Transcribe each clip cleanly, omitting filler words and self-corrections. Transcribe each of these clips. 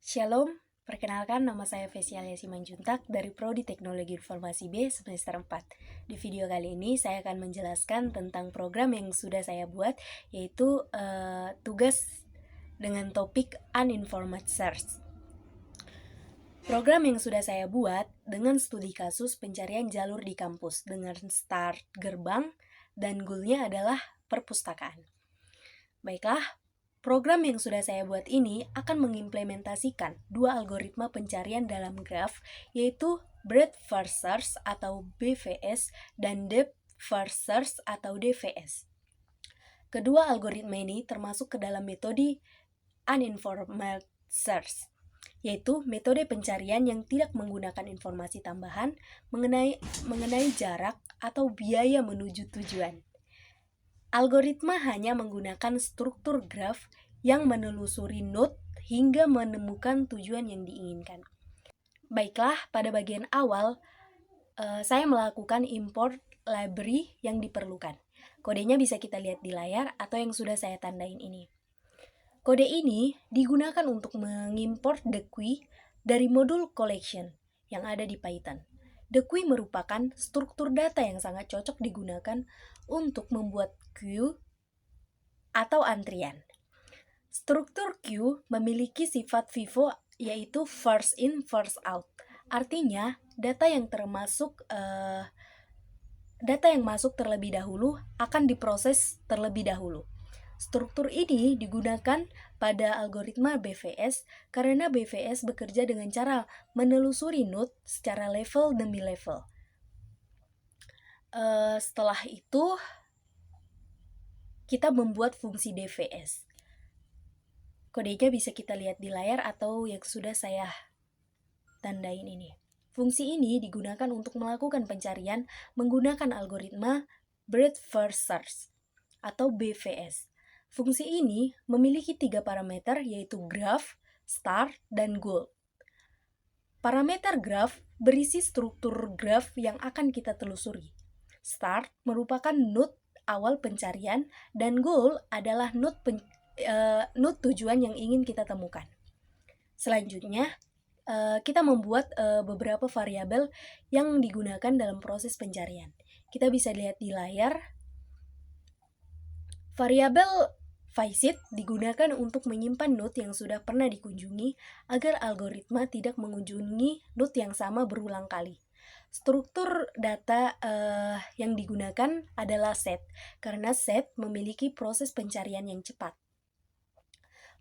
Shalom, perkenalkan nama saya Vesialia Simanjuntak dari Prodi Teknologi Informasi B semester 4. Di video kali ini saya akan menjelaskan tentang program yang sudah saya buat, yaitu tugas dengan topik Uninformed Search. Program yang sudah saya buat dengan studi kasus pencarian jalur di kampus dengan start gerbang dan goalnya adalah perpustakaan. Baiklah, program yang sudah saya buat ini akan mengimplementasikan dua algoritma pencarian dalam graf, yaitu Breadth First Search atau BFS dan Depth First Search atau DFS. Kedua algoritma ini termasuk ke dalam metode Uninformed Search, yaitu metode pencarian yang tidak menggunakan informasi tambahan mengenai jarak atau biaya menuju tujuan. Algoritma hanya menggunakan struktur graf yang menelusuri node hingga menemukan tujuan yang diinginkan. Baiklah, pada bagian awal saya melakukan import library yang diperlukan. Kodenya bisa kita lihat di layar atau yang sudah saya tandain ini. Kode ini digunakan untuk mengimport the queue dari modul collection yang ada di Python. The queue merupakan struktur data yang sangat cocok digunakan untuk membuat queue atau antrian. Struktur queue memiliki sifat FIFO yaitu first in, first out. Artinya, data yang masuk terlebih dahulu akan diproses terlebih dahulu. Struktur ini digunakan pada algoritma BFS karena BFS bekerja dengan cara menelusuri node secara level demi level. Setelah itu, kita membuat fungsi DFS. Kodenya bisa kita lihat di layar atau yang sudah saya tandain ini. Fungsi ini digunakan untuk melakukan pencarian menggunakan algoritma Breadth First Search atau BFS. Fungsi ini memiliki 3 parameter yaitu graph, start, dan goal. Parameter graph berisi struktur graph yang akan kita telusuri. Start merupakan node awal pencarian dan goal adalah node tujuan yang ingin kita temukan. Selanjutnya, kita membuat beberapa variabel yang digunakan dalam proses pencarian. Kita bisa lihat di layar. Variabel visit digunakan untuk menyimpan node yang sudah pernah dikunjungi agar algoritma tidak mengunjungi node yang sama berulang kali. Struktur data yang digunakan adalah set, karena set memiliki proses pencarian yang cepat.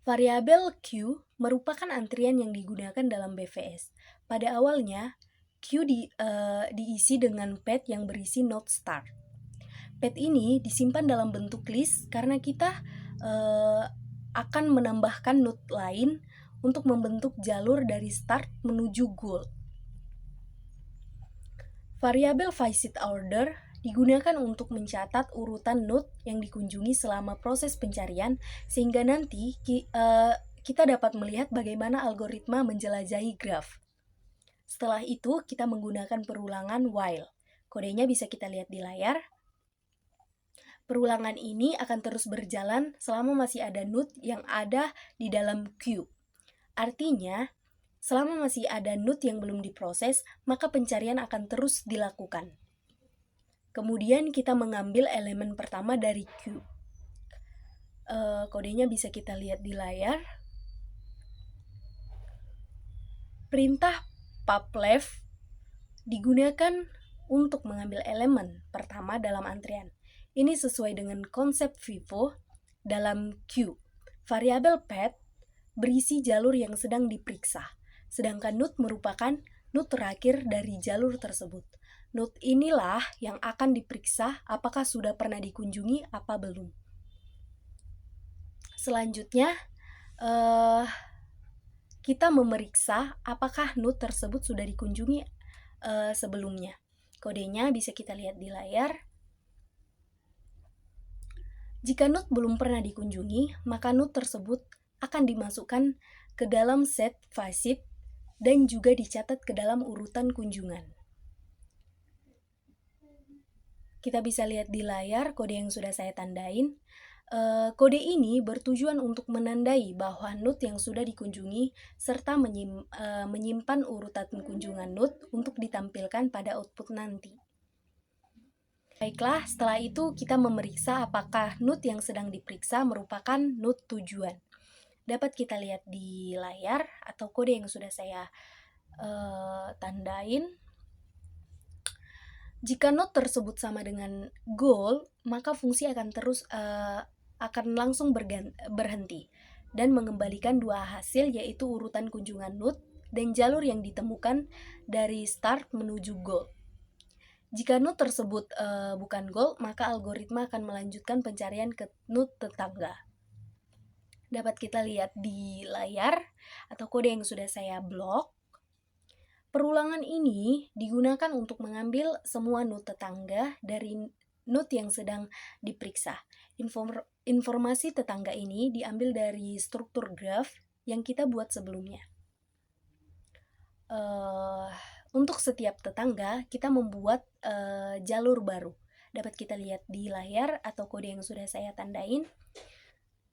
Variabel Q merupakan antrian yang digunakan dalam BFS. Pada awalnya, Q diisi dengan path yang berisi node start. Path ini disimpan dalam bentuk list karena kita akan menambahkan node lain untuk membentuk jalur dari start menuju goal. Variabel visit order digunakan untuk mencatat urutan node yang dikunjungi selama proses pencarian sehingga nanti kita dapat melihat bagaimana algoritma menjelajahi graf. Setelah itu, kita menggunakan perulangan while. Kodenya bisa kita lihat di layar. Perulangan ini akan terus berjalan selama masih ada node yang ada di dalam queue. Artinya, selama masih ada node yang belum diproses, maka pencarian akan terus dilakukan. Kemudian kita mengambil elemen pertama dari queue. Kodenya bisa kita lihat di layar. Perintah publeft digunakan untuk mengambil elemen pertama dalam antrian. Ini sesuai dengan konsep FIFO dalam queue. Variabel path berisi jalur yang sedang diperiksa, sedangkan node merupakan node terakhir dari jalur tersebut. Node inilah yang akan diperiksa apakah sudah pernah dikunjungi apa belum. Selanjutnya, kita memeriksa apakah node tersebut sudah dikunjungi sebelumnya. Kodenya bisa kita lihat di layar. Jika node belum pernah dikunjungi, maka node tersebut akan dimasukkan ke dalam set visit dan juga dicatat ke dalam urutan kunjungan. Kita bisa lihat di layar kode yang sudah saya tandain. Kode ini bertujuan untuk menandai bahwa node yang sudah dikunjungi serta menyimpan urutan kunjungan node untuk ditampilkan pada output nanti. Baiklah, setelah itu kita memeriksa apakah node yang sedang diperiksa merupakan node tujuan. Dapat kita lihat di layar atau kode yang sudah saya tandain. Jika node tersebut sama dengan goal, maka fungsi akan langsung berhenti dan mengembalikan dua hasil, yaitu urutan kunjungan node dan jalur yang ditemukan dari start menuju goal. Jika node tersebut bukan goal, maka algoritma akan melanjutkan pencarian ke node tetangga. Dapat kita lihat di layar atau kode yang sudah saya blok. Perulangan ini digunakan untuk mengambil semua node tetangga dari node yang sedang diperiksa. Informasi tetangga ini diambil dari struktur graph yang kita buat sebelumnya. Untuk setiap tetangga, kita membuat jalur baru. Dapat kita lihat di layar atau kode yang sudah saya tandain.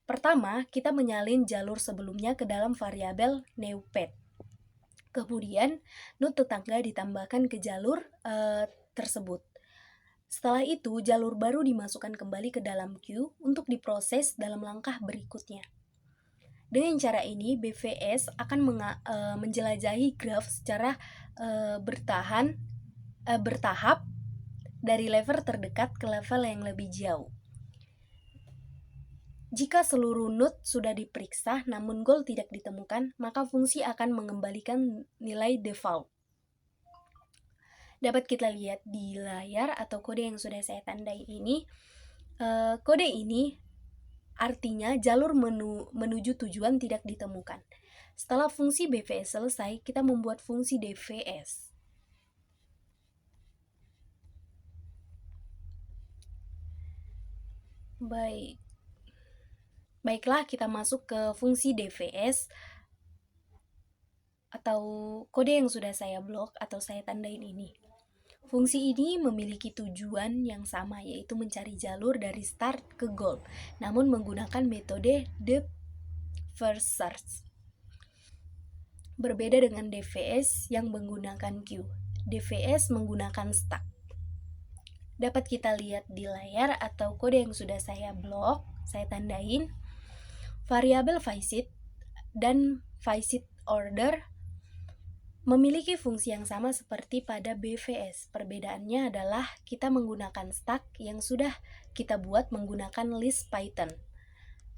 Pertama, kita menyalin jalur sebelumnya ke dalam variabel newPath. Kemudian, node tetangga ditambahkan ke jalur tersebut. Setelah itu, jalur baru dimasukkan kembali ke dalam queue untuk diproses dalam langkah berikutnya. Dengan cara ini, BVS akan menjelajahi graph secara bertahap dari level terdekat ke level yang lebih jauh. Jika seluruh node sudah diperiksa namun goal tidak ditemukan, maka fungsi akan mengembalikan nilai default. Dapat kita lihat di layar atau kode yang sudah saya tandai ini. Kode ini artinya jalur menuju tujuan tidak ditemukan. Setelah fungsi BVS selesai, kita membuat fungsi DVS. Baiklah, kita masuk ke fungsi DVS atau kode yang sudah saya blok atau saya tandain ini. Fungsi ini memiliki tujuan yang sama, yaitu mencari jalur dari start ke goal, namun menggunakan metode depth first search. Berbeda dengan DVS yang menggunakan queue. DVS menggunakan stack. Dapat kita lihat di layar atau kode yang sudah saya blok, saya tandain. Variabel visit dan visit order memiliki fungsi yang sama seperti pada BVS. Perbedaannya adalah kita menggunakan stack yang sudah kita buat menggunakan list Python.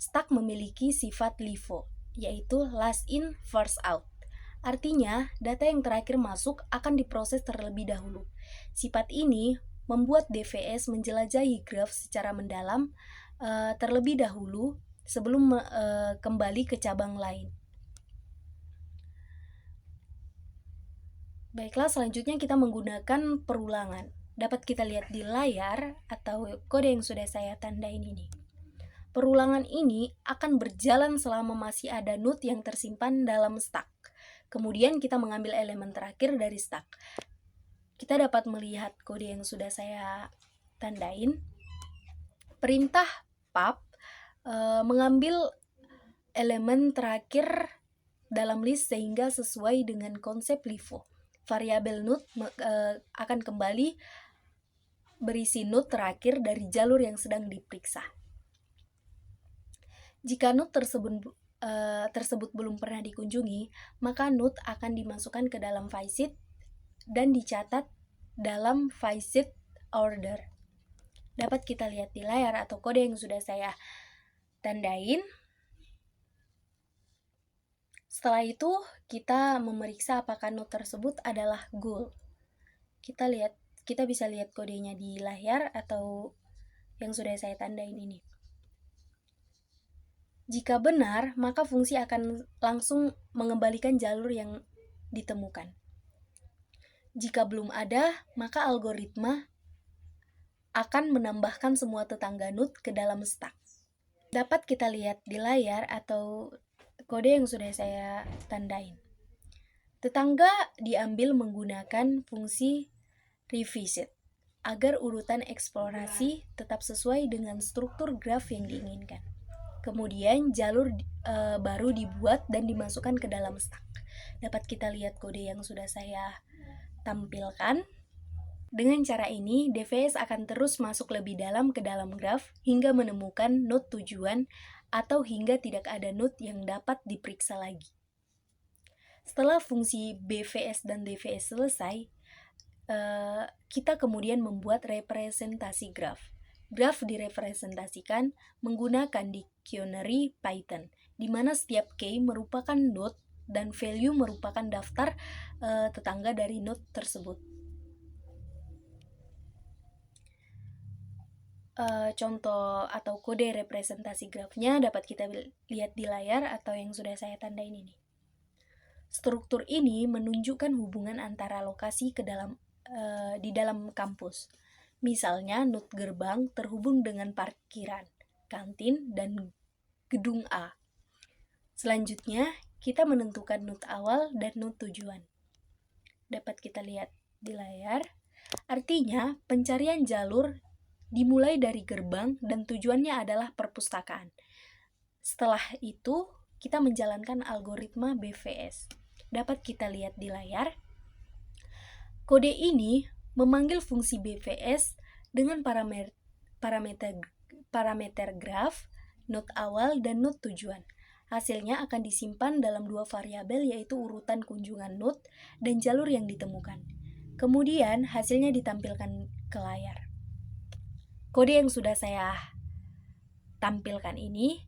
Stack memiliki sifat LIFO, yaitu last in, first out. Artinya, data yang terakhir masuk akan diproses terlebih dahulu. Sifat ini membuat DVS menjelajahi graph secara mendalam terlebih dahulu sebelum kembali ke cabang lain. Baiklah, selanjutnya kita menggunakan perulangan. Dapat kita lihat di layar atau kode yang sudah saya tandain ini. Perulangan ini akan berjalan selama masih ada node yang tersimpan dalam stack. Kemudian kita mengambil elemen terakhir dari stack. Kita dapat melihat kode yang sudah saya tandain. Perintah pub mengambil elemen terakhir dalam list sehingga sesuai dengan konsep LIFO. Variabel node akan kembali berisi node terakhir dari jalur yang sedang diperiksa. Jika node tersebut belum pernah dikunjungi, maka node akan dimasukkan ke dalam visit dan dicatat dalam visit order. Dapat kita lihat di layar atau kode yang sudah saya tandain. Setelah itu, kita memeriksa apakah node tersebut adalah goal. Kita bisa lihat kodenya di layar atau yang sudah saya tandain ini. Jika benar, maka fungsi akan langsung mengembalikan jalur yang ditemukan. Jika belum ada, maka algoritma akan menambahkan semua tetangga node ke dalam stack. Dapat kita lihat di layar atau kode yang sudah saya tandain. Tetangga diambil menggunakan fungsi revisit agar urutan eksplorasi tetap sesuai dengan struktur graf yang diinginkan. Kemudian jalur baru dibuat dan dimasukkan ke dalam stack. Dapat kita lihat kode yang sudah saya tampilkan. Dengan cara ini, DVS akan terus masuk lebih dalam ke dalam graf hingga menemukan node tujuan atau hingga tidak ada node yang dapat diperiksa lagi. Setelah fungsi BVS dan DVS selesai, kita kemudian membuat representasi graf. Graf direpresentasikan menggunakan dictionary Python, di mana setiap key merupakan node dan value merupakan daftar tetangga dari node tersebut. Contoh atau kode representasi grafnya dapat kita lihat di layar atau yang sudah saya tandain ini. Struktur ini menunjukkan hubungan antara lokasi di dalam kampus. Misalnya, node gerbang terhubung dengan parkiran, kantin, dan gedung A. Selanjutnya, kita menentukan node awal dan node tujuan. Dapat kita lihat di layar. Artinya, pencarian jalur dimulai dari gerbang dan tujuannya adalah perpustakaan. Setelah itu, kita menjalankan algoritma BVS. Dapat kita lihat di layar. Kode ini memanggil fungsi BVS dengan parameter graf, node awal, dan node tujuan. Hasilnya akan disimpan dalam dua variabel, yaitu urutan kunjungan node dan jalur yang ditemukan. Kemudian hasilnya ditampilkan ke layar. Kode yang sudah saya tampilkan ini,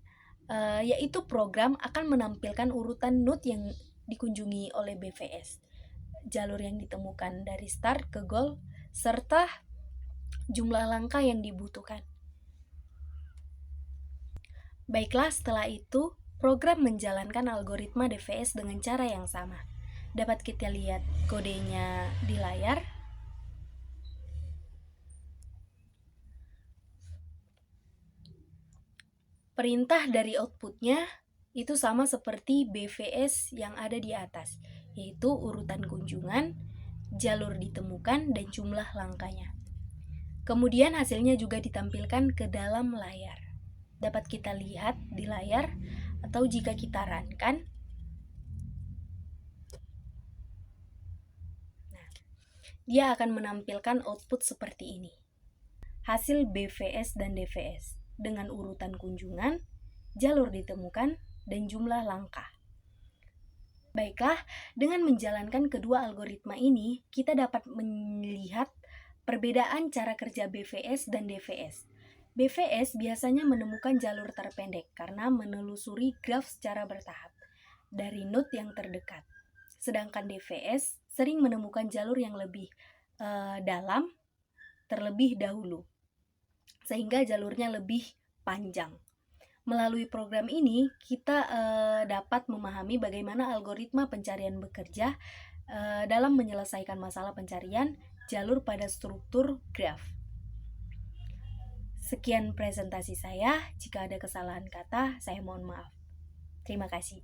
yaitu program akan menampilkan urutan node yang dikunjungi oleh BVS, jalur yang ditemukan dari start ke goal, serta jumlah langkah yang dibutuhkan. Baiklah, setelah itu, program menjalankan algoritma DVS dengan cara yang sama. Dapat kita lihat kodenya di layar. Perintah dari outputnya itu sama seperti BVS yang ada di atas, yaitu urutan kunjungan, jalur ditemukan, dan jumlah langkahnya. Kemudian hasilnya juga ditampilkan ke dalam layar. Dapat kita lihat di layar, atau jika kita runkan, dia akan menampilkan output seperti ini. Hasil BVS dan DVS dengan urutan kunjungan, jalur ditemukan, dan jumlah langkah. Baiklah, dengan menjalankan kedua algoritma ini, kita dapat melihat perbedaan cara kerja BVS dan DVS. BVS biasanya menemukan jalur terpendek karena menelusuri graf secara bertahap dari node yang terdekat. Sedangkan DVS sering menemukan jalur yang lebih dalam terlebih dahulu, sehingga jalurnya lebih panjang. Melalui program ini, kita dapat memahami bagaimana algoritma pencarian bekerja dalam menyelesaikan masalah pencarian jalur pada struktur graf. Sekian presentasi saya. Jika ada kesalahan kata, saya mohon maaf. Terima kasih.